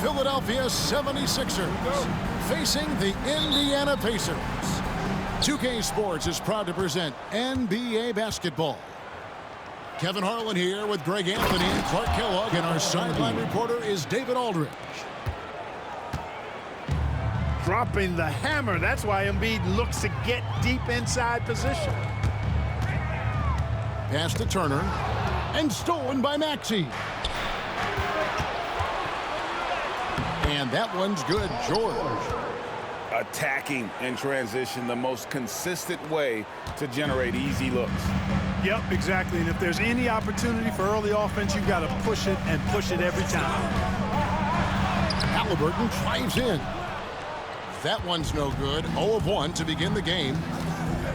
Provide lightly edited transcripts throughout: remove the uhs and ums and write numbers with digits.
Philadelphia 76ers facing the Indiana Pacers. 2K Sports is proud to present NBA basketball. Kevin Harlan here with Greg Anthony and Clark Kellogg, and our sideline reporter is David Aldridge. Dropping the hammer. That's why Embiid looks to get deep inside position. Pass to Turner, and stolen by Maxey. And that one's good, George. Attacking in transition, the most consistent way to generate easy looks. Yep, exactly. And if there's any opportunity for early offense, you've got to push it and push it every time. Halliburton drives in. That one's no good. 0 of 1 to begin the game.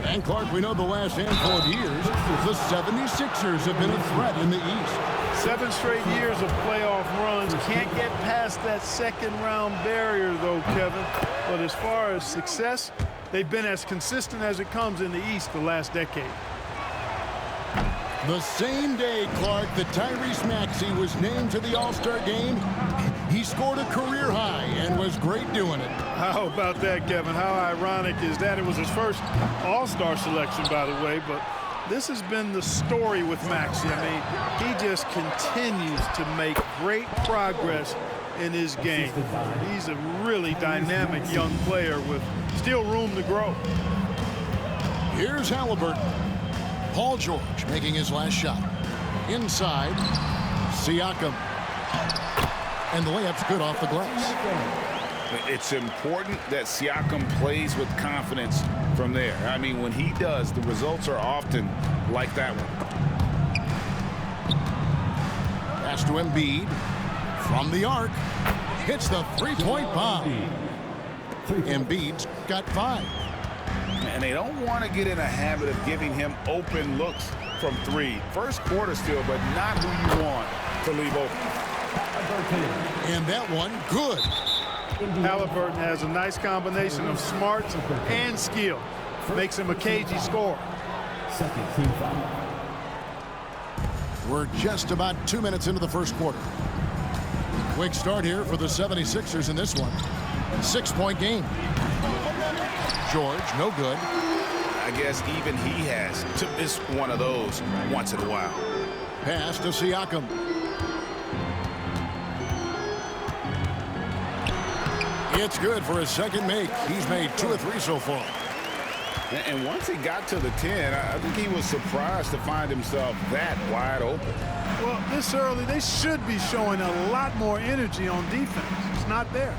And Clark, we know the last handful of years, the 76ers have been a threat in the East. 7 straight years of playoff runs. Can't get past that second-round barrier, though, Kevin. But as far as success, they've been as consistent as it comes in the East the last decade. The same day, Clark, that Tyrese Maxey was named to the All-Star game, he scored a career high and was great doing it. How about that, Kevin? How ironic is that? It was his first All-Star selection, by the way, but this has been the story with Maxey. I mean, he just continues to make great progress in his game. He's a really dynamic young player with still room to grow. Here's Halliburton. Paul George making his last shot. Inside, Siakam. And the layup's good off the glass. It's important that Siakam plays with confidence from there. I mean, when he does, the results are often like that one. Pass to Embiid. From the arc. Hits the three-point bomb. Embiid's got 5. And they don't want to get in a habit of giving him open looks from 3. First quarter still, but not who you want to leave open. And that one, good. Halliburton has a nice combination of smarts and skill. Makes him a cagey scorer. We're just about 2 minutes into the first quarter. Quick start here for the 76ers in this one. 6-point game. George, no good. I guess even he has to miss one of those once in a while. Pass to Siakam. It's good for his second make. He's made 2 or 3 so far. And once he got to the 10, I think he was surprised to find himself that wide open. Well, this early, they should be showing a lot more energy on defense. It's not there.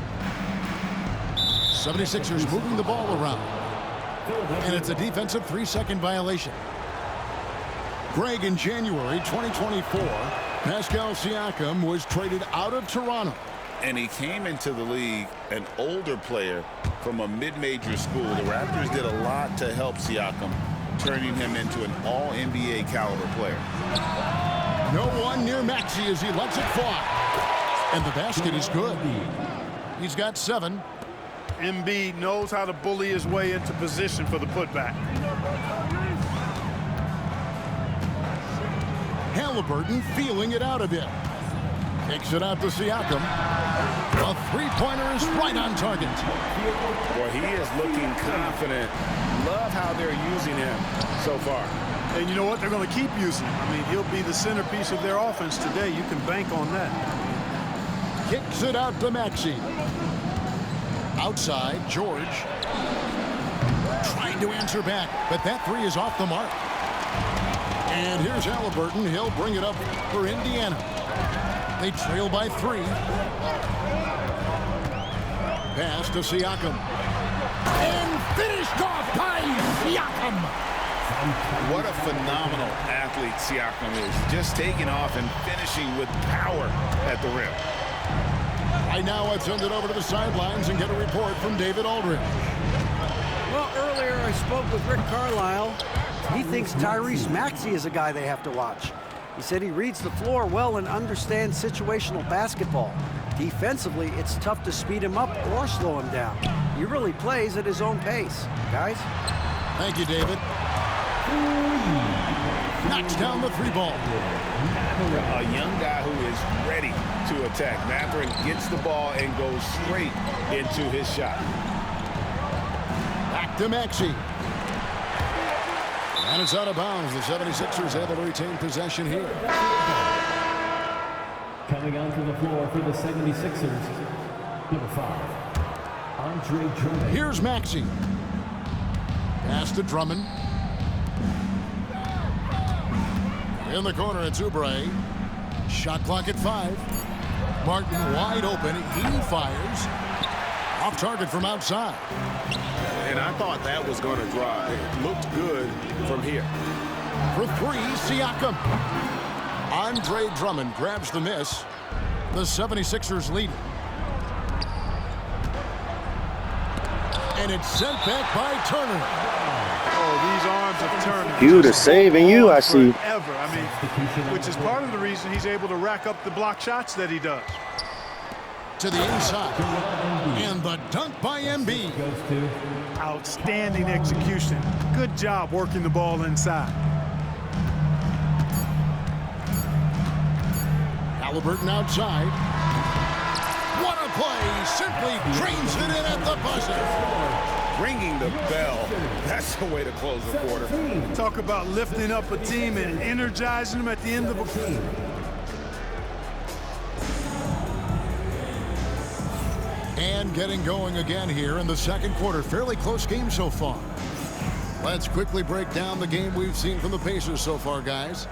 76ers moving the ball around. And it's a defensive 3-second violation. Greg, in January 2024, Pascal Siakam was traded out of Toronto. And he came into the league an older player from a mid-major school. The Raptors did a lot to help Siakam, turning him into an all-NBA caliber player. No one near Maxey as he lets it fly. And the basket is good. He's got 7. Embiid knows how to bully his way into position for the putback. Halliburton feeling it out a bit. Kicks it out to Siakam. A three-pointer is right on target. Boy, he is looking confident. Love how they're using him so far. And you know what? They're going to keep using him. I mean, he'll be the centerpiece of their offense today. You can bank on that. Kicks it out to Maxey. Outside, George. Trying to answer back, but that 3 is off the mark. And here's Halliburton. He'll bring it up for Indiana. They trail by 3. Pass to Siakam. And finished off by Siakam. What a phenomenal athlete Siakam is. Just taking off and finishing with power at the rim. Right now, let's send it over to the sidelines and get a report from David Aldridge. Well, earlier I spoke with Rick Carlisle. He thinks Tyrese Maxey is a guy they have to watch. He said he reads the floor well and understands situational basketball. Defensively, it's tough to speed him up or slow him down. He really plays at his own pace. Guys? Thank you, David. knocks down the 3-ball. A young guy who is ready to attack. Mathurin gets the ball and goes straight into his shot. Back to Maxey. And it's out of bounds. The 76ers able to retain possession here. Coming onto the floor for the 76ers, number 5, Andre Drummond. Here's Maxey. Pass to Drummond. In the corner, it's Oubre. Shot clock at 5. Martin wide open. He fires. Off target from outside. And I thought that was going to drive. It looked good from here. For 3, Siakam. Andre Drummond grabs the miss. The 76ers lead. And it's sent back by Turner. Oh, these arms of Turner. You the saving you, I see. Forever. I mean, which is part of the reason he's able to rack up the block shots that he does. To the inside. And the dunk by Embiid. Outstanding execution. Good job working the ball inside. Halliburton outside. What a play. Simply drains it in at the buzzer. Ringing the bell. That's the way to close the quarter. Talk about lifting up a team and energizing them at the end of a quarter. And getting going again here in the second quarter. Fairly close game so far. Let's quickly break down the game we've seen from the Pacers so far, guys.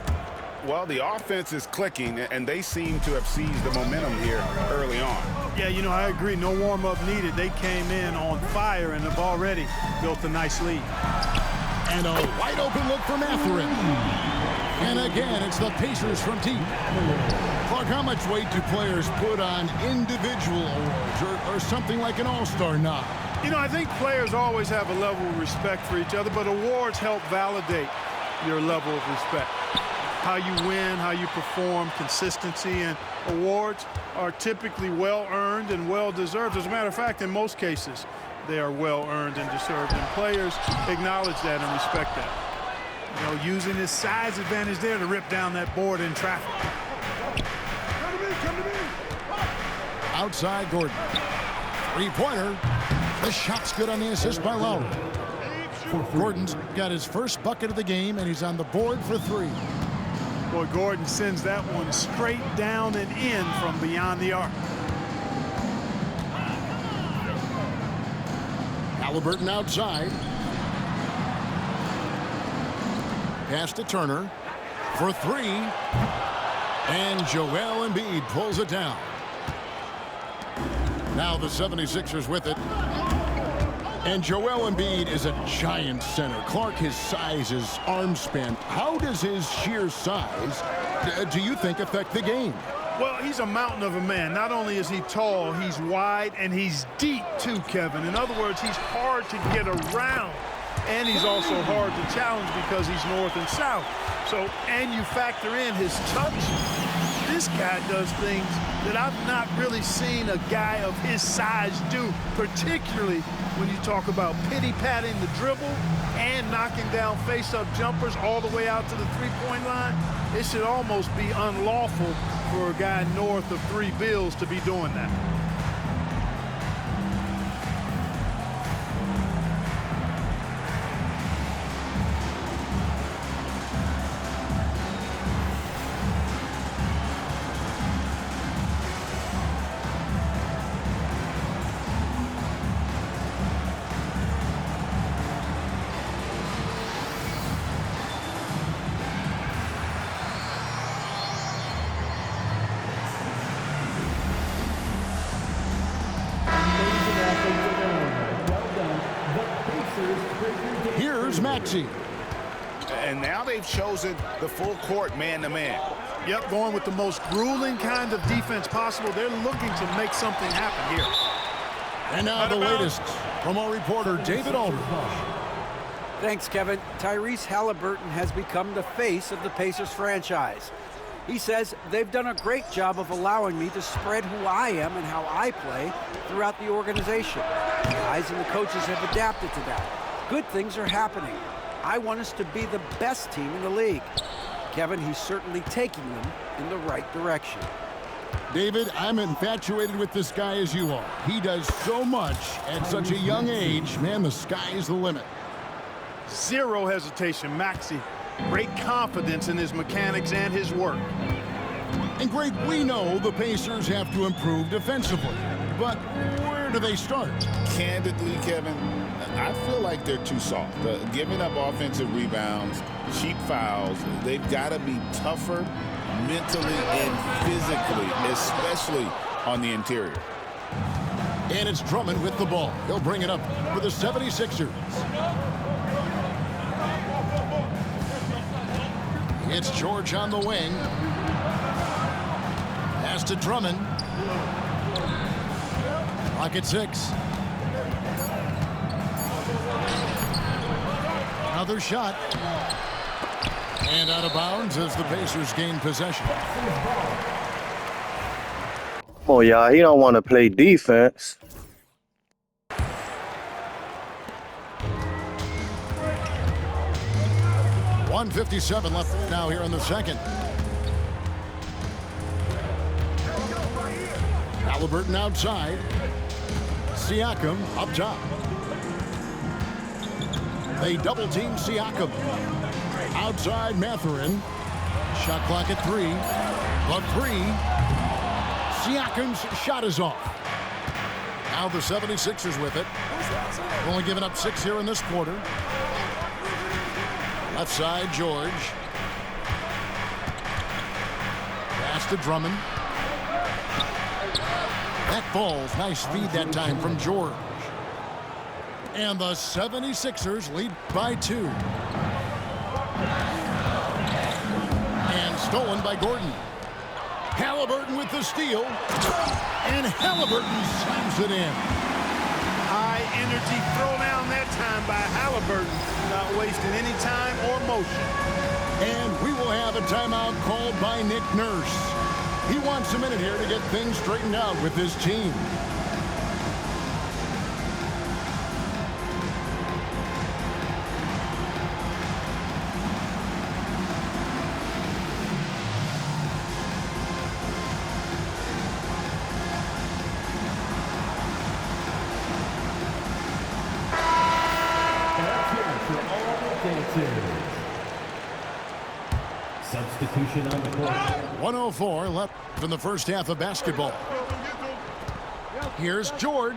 Well, the offense is clicking, and they seem to have seized the momentum here early on. Yeah, you know, I agree. No warm-up needed. They came in on fire and have already built a nice lead. And a wide open look for Mathurin. And again, it's the Pacers from deep. Clark, how much weight do players put on individual awards or something like an all-star nod? You know, I think players always have a level of respect for each other, but awards help validate your level of respect. How you win, how you perform, consistency, and awards are typically well-earned and well-deserved. As a matter of fact, in most cases, they are well-earned and deserved, and players acknowledge that and respect that. You know, using his size advantage there to rip down that board in traffic. Come to me. Outside Gordon. Three-pointer. The shot's good on the assist by Lowry. Gordon's got his first bucket of the game, and he's on the board for 3. Boy, Gordon sends that one straight down and in from beyond the arc. Halliburton outside. Pass to Turner for 3. And Joel Embiid pulls it down. Now the 76ers with it. And Joel Embiid is a giant center. Clark, his size, his arm span. How does his sheer size, do you think, affect the game? Well, he's a mountain of a man. Not only is he tall, he's wide, and he's deep too, Kevin. In other words, he's hard to get around. And he's also hard to challenge because he's north and south. So, and you factor in his touch. This guy does things that I've not really seen a guy of his size do, particularly when you talk about pity-patting the dribble and knocking down face-up jumpers all the way out to the three-point line. It should almost be unlawful for a guy north of 3 bills to be doing that. Here's Maxey. And now they've chosen the full court man-to-man. Yep, going with the most grueling kind of defense possible. They're looking to make something happen here. And now the latest from our reporter, David Aldridge. Thanks, Kevin. Tyrese Halliburton has become the face of the Pacers franchise. He says they've done a great job of allowing me to spread who I am and how I play throughout the organization. The guys and the coaches have adapted to that. Good things are happening. I want us to be the best team in the league. Kevin, he's certainly taking them in the right direction. David, I'm infatuated with this guy as you are. He does so much at such a young age. Man, the sky is the limit. Zero hesitation. Maxey, great confidence in his mechanics and his work. And Greg, we know the Pacers have to improve defensively. But where do they start? Candidly, Kevin, I feel like they're too soft. Giving up offensive rebounds, cheap fouls, they've got to be tougher mentally and physically, especially on the interior. And it's Drummond with the ball. He'll bring it up for the 76ers. It's George on the wing. Pass to Drummond. Clock at 6. Another shot. And out of bounds as the Pacers gain possession. Oh, y'all, he don't want to play defense. .157 left now here in the second. Halliburton outside. Siakam up top. They double team Siakam. Outside Mathurin. Shot clock at 3. But 3. Siakam's shot is off. Now the 76ers with it. Only giving up 6 here in this quarter. Left side, George. Pass to Drummond. That falls. Nice feed that time from George. And the 76ers lead by 2. And stolen by Gordon. Halliburton with the steal. And Halliburton slams it in. High energy throwdown that time by Halliburton. Not wasting any time or motion. And we will have a timeout called by Nick Nurse. He wants a minute here to get things straightened out with his team. Substitution on the court. 104 left in the first half of basketball. Here's George.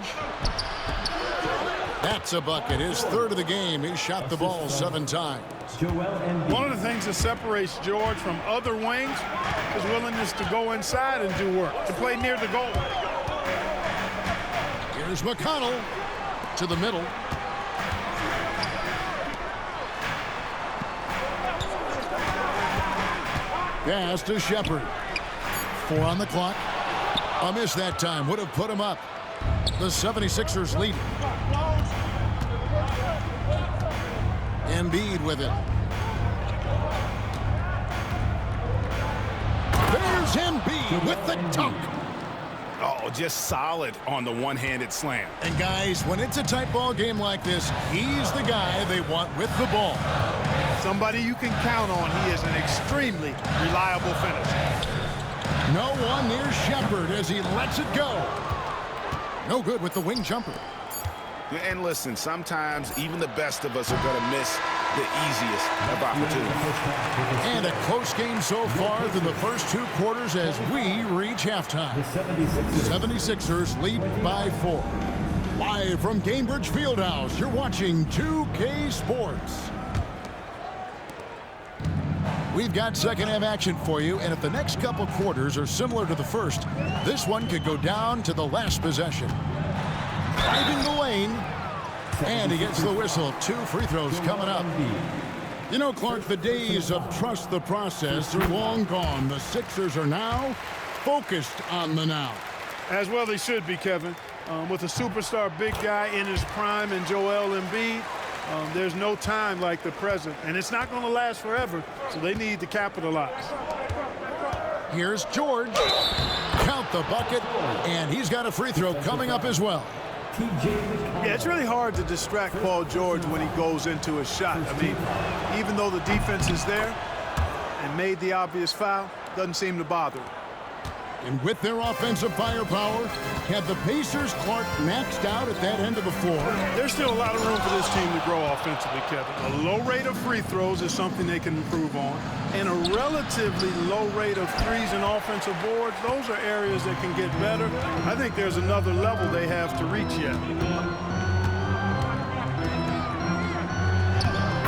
That's a bucket. His third of the game. He shot the ball 7 times. Joel Embiid. One of the things that separates George from other wings is willingness to go inside and do work, to play near the goal. Here's McConnell to the middle. Pass to Shepard. 4 on the clock. A miss that time. Would have put him up. The 76ers lead. Embiid with it. There's Embiid with the dunk. Oh, just solid on the one-handed slam. And guys, when it's a tight ball game like this, he's the guy they want with the ball. Somebody you can count on. He is an extremely reliable finisher. No one near Shepard as he lets it go. No good with the wing jumper. And listen, sometimes even the best of us are going to miss the easiest of opportunities. And a close game so far through the first 2 quarters as we reach halftime. The 76ers lead by 4. Live from Cambridge Fieldhouse, you're watching 2K Sports. We've got second half action for you, and if the next couple quarters are similar to the first, this one could go down to the last possession. Driving the lane, and he gets the whistle. 2 free throws coming up. You know, Clark, the days of trust the process are long gone. The Sixers are now focused on the now. As well they should be, Kevin. With a superstar big guy in his prime and Joel Embiid, there's no time like the present, and it's not going to last forever, so they need to capitalize. Here's George. Count the bucket, and he's got a free throw coming up as well. Yeah, it's really hard to distract Paul George when he goes into a shot. I mean, even though the defense is there, and made the obvious foul. Doesn't seem to bother him. And with their offensive firepower, have the Pacers Clark maxed out at that end of the floor? There's still a lot of room for this team to grow offensively, Kevin. A low rate of free throws is something they can improve on, and a relatively low rate of threes and offensive boards. Those are areas that can get better. I think there's another level they have to reach yet.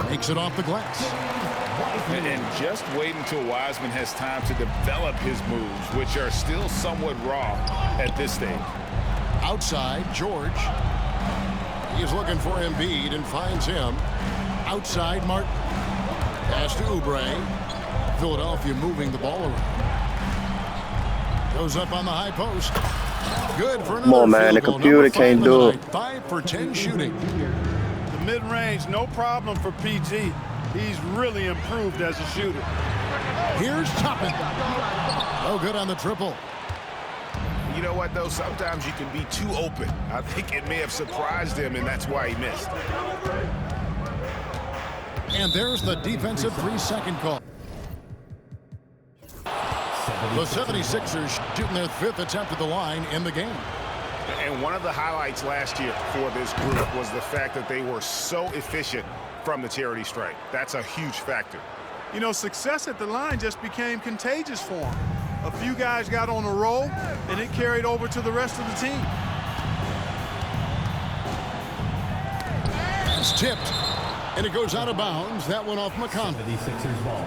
Makes it off the glass. And just wait until Wiseman has time to develop his moves, which are still somewhat raw at this stage. Outside, George. He's looking for Embiid and finds him. Outside, Martin. Pass to Oubre. Philadelphia moving the ball around. Goes up on the high post. Good for another Come on, man. The field goal. computer Number 5 can't in do the it. night. 5 for 10 shooting. The mid-range, no problem for PG. He's really improved as a shooter. Here's Toppin. No good on the triple. You know what, though? Sometimes you can be too open. I think it may have surprised him, and that's why he missed. And there's the defensive 3-second call. The 76ers shooting their 5th attempt at the line in the game. And one of the highlights last year for this group was the fact that they were so efficient from the charity stripe. That's a huge factor. You know, success at the line just became contagious for him. A few guys got on a roll, and it carried over to the rest of the team. It's tipped, and it goes out of bounds. That one off McConnell. 76ers ball.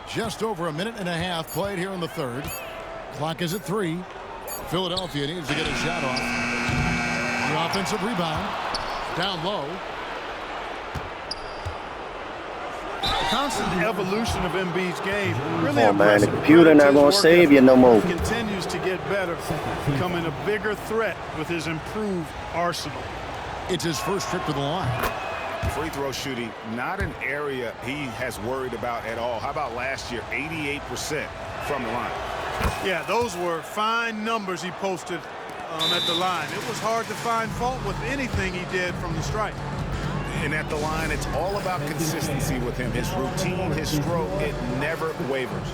Just over a minute and a half played here in the third. Clock is at 3. Philadelphia needs to get a shot off. The offensive rebound. Down low. Constant evolution of Embiid's game. Really Oh, man, the impressive. computer not gonna save you no more. He continues to get better, becoming a bigger threat with his improved arsenal. It's his first trip to the line. Free throw shooting, not an area he has worried about at all. How about last year? 88% from the line. Yeah, those were fine numbers he posted at the line. It was hard to find fault with anything he did from the stripe. And at the line, it's all about consistency with him. His routine, his stroke, it never wavers.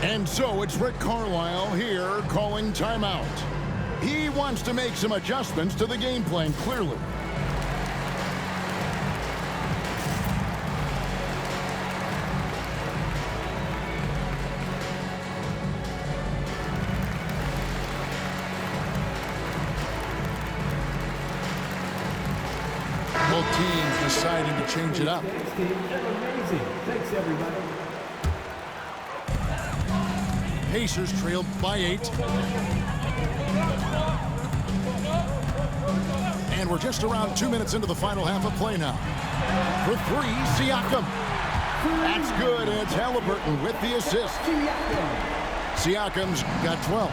And so it's Rick Carlisle here calling timeout. He wants to make some adjustments to the game plan, clearly. Both teams deciding to change it up. Amazing. Thanks, everybody. Pacers trailed by 8. And we're just around 2 minutes into the final half of play now. For 3, Siakam. That's good, and it's Halliburton with the assist. Siakam's got 12.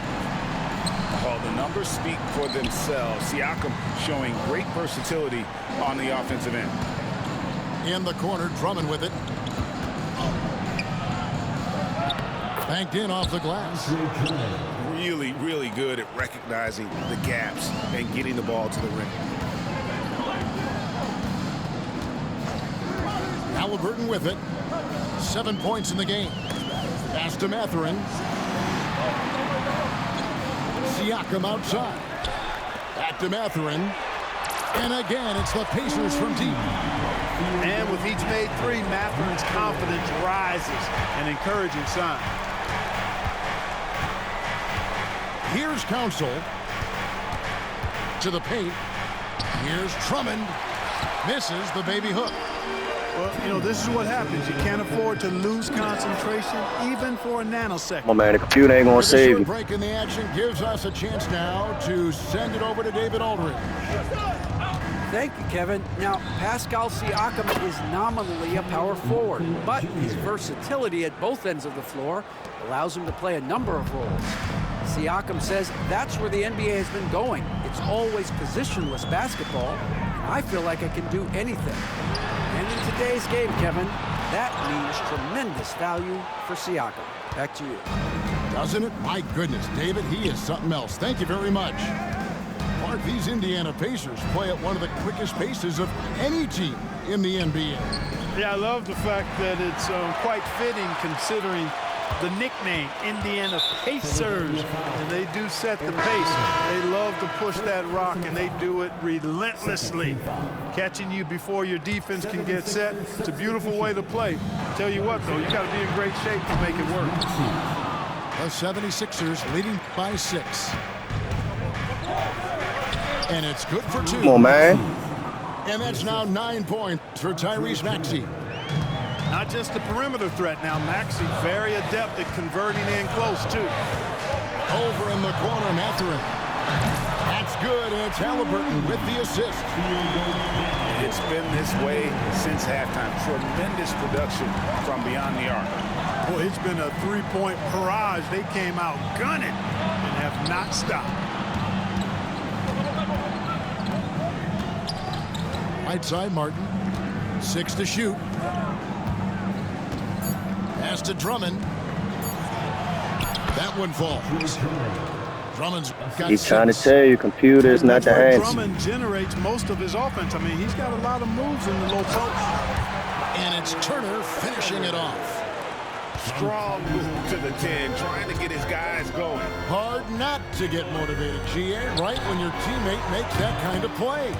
Well, the numbers speak for themselves. Siakam showing great versatility on the offensive end. In the corner, Drummond with it. Banked in off the glass. Really, really good at recognizing the gaps and getting the ball to the rim. Halliburton with it. 7 points in the game. Pass to Mathurin. Siakam outside. Back to Mathurin. And again, it's the Pacers from deep. And with each made 3, Mathurin's confidence rises, an encouraging sign. Here's Council. To the paint. Here's Drummond. Misses the baby hook. Well, you know, this is what happens. You can't afford to lose concentration, even for a nanosecond. Come on, man. The computer ain't gonna The save short you. break in the action gives us a chance now to send it over to David Aldridge. Thank you, Kevin. Now, Pascal Siakam is nominally a power forward, but his versatility at both ends of the floor allows him to play a number of roles. Siakam says that's where the NBA has been going. It's always positionless basketball, and I feel like I can do anything. And in today's game, Kevin, that means tremendous value for Siakam. Back to you. Doesn't it? My goodness, David, he is something else. Thank you very much. Mark, these Indiana Pacers play at one of the quickest paces of any team in the NBA. Yeah, I love the fact that it's quite fitting considering the nickname, Indiana Pacers, and they do set the pace. They love to push that rock, and they do it relentlessly. Catching you before your defense can get set, it's a beautiful way to play. Tell you what, though, you got to be in great shape to make it work. The 76ers leading by 6. And it's good for 2. Come on, man. And that's now 9 points for Tyrese Maxey. Not just a perimeter threat now. Maxey very adept at converting in close, too. Over in the corner, Mathurin. That's good, and it's Halliburton with the assist. It's been this way since halftime. Tremendous production from beyond the arc. Boy, it's been a three-point barrage. They came out gunning and have not stopped. Right side, Martin. 6 to shoot. Pass to Drummond. That one falls. Drummond's got He's 6. trying to tell you, computer is not the answer. Drummond generates most of his offense. I mean, he's got a lot of moves in the low post. And it's Turner finishing it off. Strong move to the 10, trying to get his guys going. Hard not to get motivated, GA, right when your teammate makes that kind of play.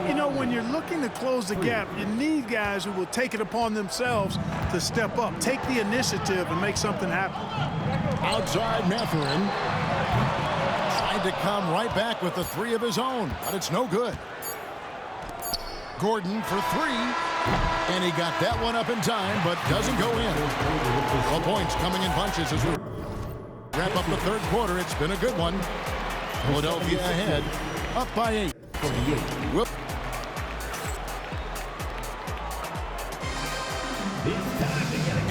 You know, when you're looking to close the gap, you need guys who will take it upon themselves to step up, take the initiative, and make something happen. Outside, Mathurin tried to come right back with the 3 of his own, but it's no good. Gordon for 3, and he got that one up in time, but doesn't go in. Well, points coming in bunches as we wrap up the third quarter. It's been a good one. Philadelphia ahead, up by 8. Whoop.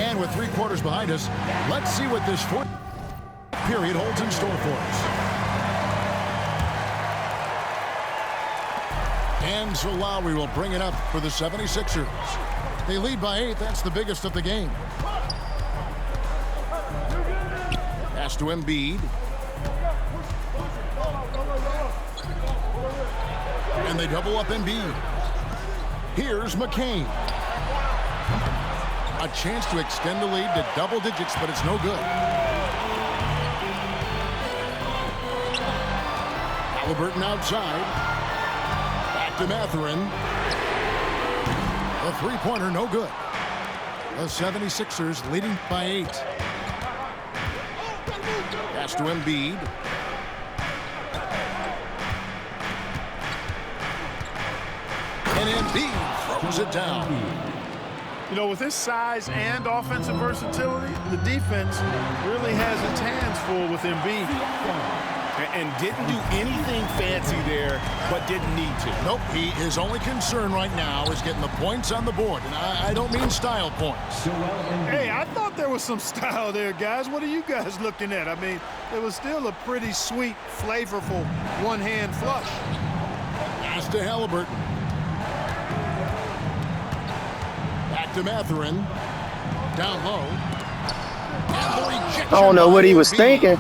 And with 3 quarters behind us, let's see what this fourth period holds in store for us. And so Lowry will bring it up for the 76ers. They lead by 8. That's the biggest of the game. Pass to Embiid. And they double up Embiid. Here's McCain. A chance to extend the lead to double digits, but it's no good. Halliburton outside. To Mathurin. The three-pointer no good. The 76ers leading by 8. Pass to Embiid. And Embiid throws it down. You know, with his size and offensive versatility, the defense really has its hands full with Embiid. And didn't do anything fancy there, but didn't need to. Nope, his only concern right now is getting the points on the board. And I don't mean style points. Hey, I thought there was some style there, guys. What are you guys looking at? I mean, it was still a pretty sweet, flavorful one-hand flush. Pass to Halliburton. Back to Mathurin. Down low. And the rejection. I don't know what he was thinking.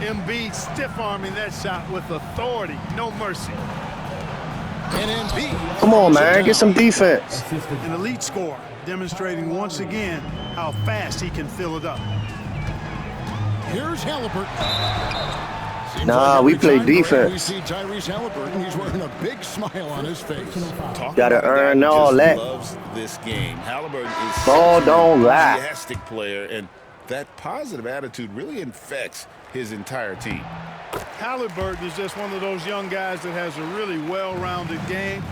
Embiid stiff-arming that shot with authority. No mercy. And Embiid. Come on, man. Get some defense. An elite scorer, demonstrating once again how fast he can fill it up. Here's Halliburton. Nah, we play defense. We see Tyrese Halliburton. He's wearing a big smile on his face. Gotta earn all that. Loves this game. Halliburton is Ball don't an lie. enthusiastic player, and that positive attitude really infects his entire team. Halliburton is just one of those young guys that has a really well-rounded game.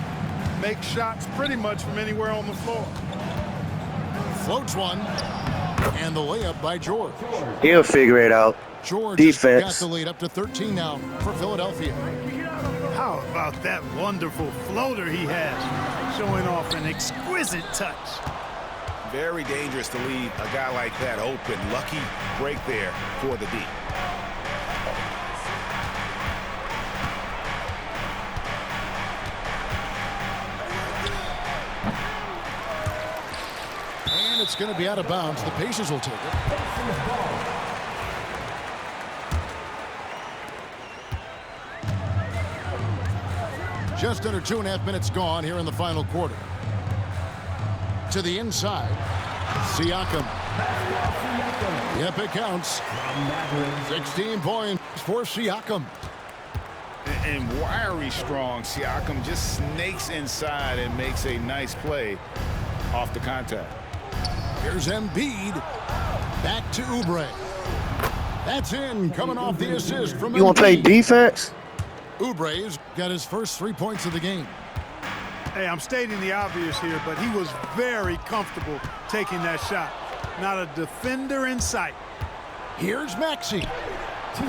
Makes shots pretty much from anywhere on the floor. Floats one. And the layup by George. He'll figure it out. George Defense. got the lead up to 13 now for Philadelphia. How about that wonderful floater he has, showing off an exquisite touch. Very dangerous to leave a guy like that open. Lucky break there for the D. And it's going to be out of bounds. The Pacers will take it. Just under 2.5 minutes gone here in the final quarter. to the inside. Siakam. Yep, it counts. 16 points for Siakam. And wiry strong, Siakam just snakes inside and makes a nice play off the contact. Here's Embiid. Back to Oubre. That's in, coming off the assist from Embiid. You want to play defense? Oubre's got his first 3 points of the game. Hey, I'm stating the obvious here, but he was very comfortable taking that shot. Not a defender in sight. Here's Maxey.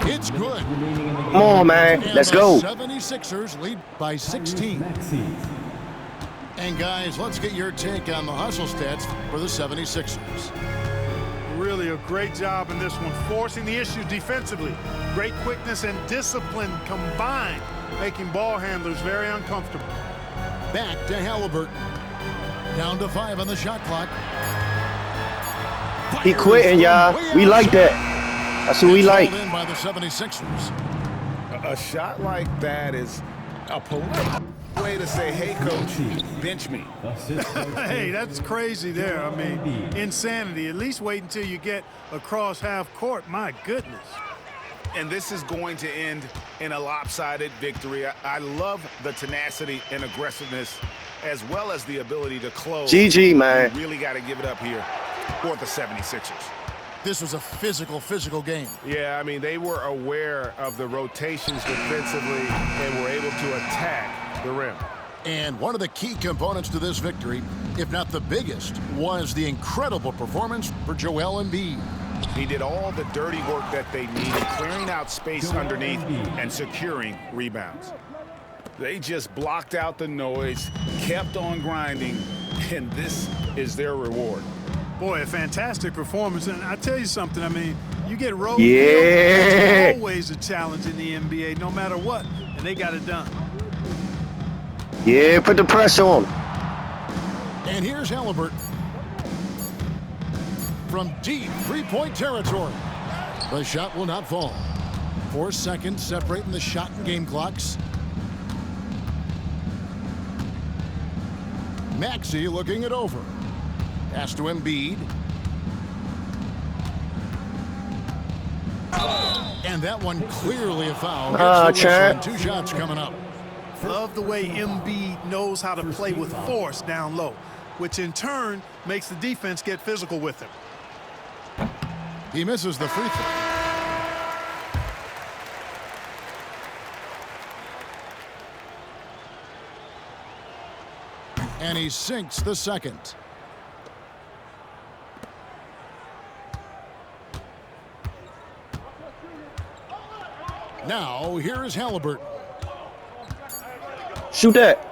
It's good. Come on, man. And Let's the go. 76ers lead by 16. And guys, let's get your take on the hustle stats for the 76ers. Really a great job in this one, forcing the issues defensively. Great quickness and discipline combined, making ball handlers very uncomfortable. Back to Halliburton. Down to 5 on the shot clock. He quitting, y'all. We like that. That's what we like. In by the 76ers. A shot like that is a polite way to say, hey, coach, bench me. Hey, that's crazy there. I mean, insanity. At least wait until you get across half court. My goodness. And this is going to end in a lopsided victory. I love the tenacity and aggressiveness as well as the ability to close. GG, man. You really got to give it up here for the 76ers. This was a physical game. Yeah, I mean, they were aware of the rotations defensively and were able to attack the rim. And one of the key components to this victory, if not the biggest, was the incredible performance for Joel Embiid. He did all the dirty work that they needed, clearing out space underneath and securing rebounds. They just blocked out the noise, kept on grinding, and this is their reward. Boy, a fantastic performance. And I tell you something, I mean, you get road Yeah. it's always a challenge in the NBA, no matter what, and they got it done. Yeah, put the pressure on. And here's Halliburton. From deep three-point territory. The shot will not fall. 4 seconds separating the shot and game clocks. Maxey looking it over. Pass to Embiid. And that one clearly a foul. Chad. 2 shots coming up. Love the way Embiid knows how to play with force down low, which in turn makes the defense get physical with him. He misses the free throw. And he sinks the second. Now, here is Halliburton. Shoot that.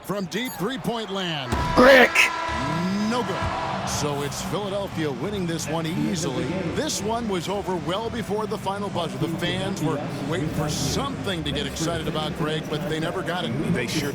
From deep three-point land. Brick. No good. So it's Philadelphia winning this one easily. This one was over well before the final buzzer. The fans were waiting for something to get excited about, Greg, but they never got it. They sure